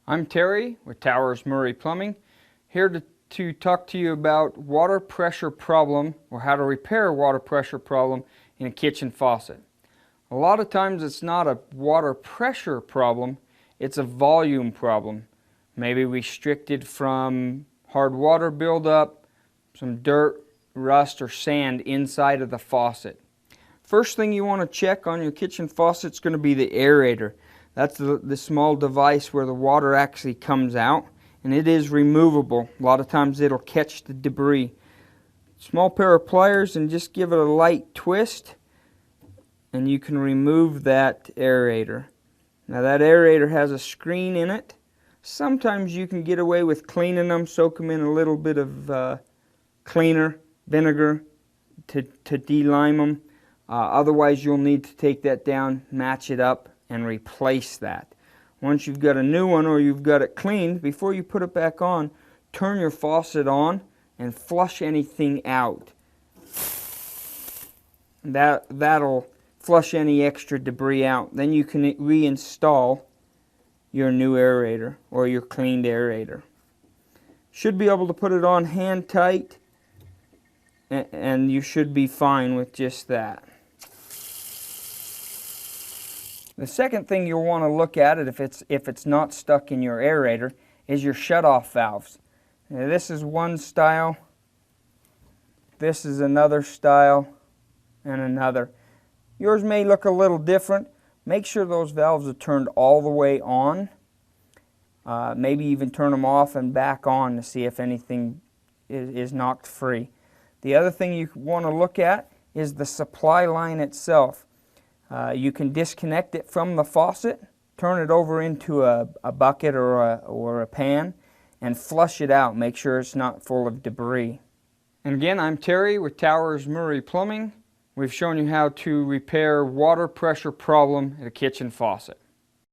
I'm Terry with Towers Murray Plumbing, here to talk to you about water pressure problem, or how to repair a water pressure problem in a kitchen faucet. A lot of times it's not a water pressure problem, it's a volume problem. Maybe restricted from hard water buildup, some dirt, rust, or sand inside of the faucet. First thing you want to check on your kitchen faucet is going to be the aerator. That's the small device where the water actually comes out, and it is removable. A lot of times it'll catch the debris. Small pair of pliers and just give it a light twist and you can remove that aerator. Now that aerator has a screen in it. Sometimes you can get away with cleaning them, soak them in a little bit of cleaner, vinegar to de-lime them. Otherwise you'll need to take that down, match it up, and replace that. Once you've got a new one or you've got it cleaned, before you put it back on, turn your faucet on and flush anything out. That'll flush any extra debris out. Then you can reinstall your new aerator or your cleaned aerator. Should be able to put it on hand tight, and you should be fine with just that. The second thing you'll want to look at it if it's not stuck in your aerator is your shutoff valves. Now, this is one style, this is another style, and another. Yours may look a little different. Make sure those valves are turned all the way on. Maybe even turn them off and back on to see if anything is knocked free. The other thing you want to look at is the supply line itself. You can disconnect it from the faucet, turn it over into a bucket or a pan, and flush it out. Make sure it's not full of debris. And again, I'm Terry with Towers Murray Plumbing. We've shown you how to repair water pressure problem at a kitchen faucet.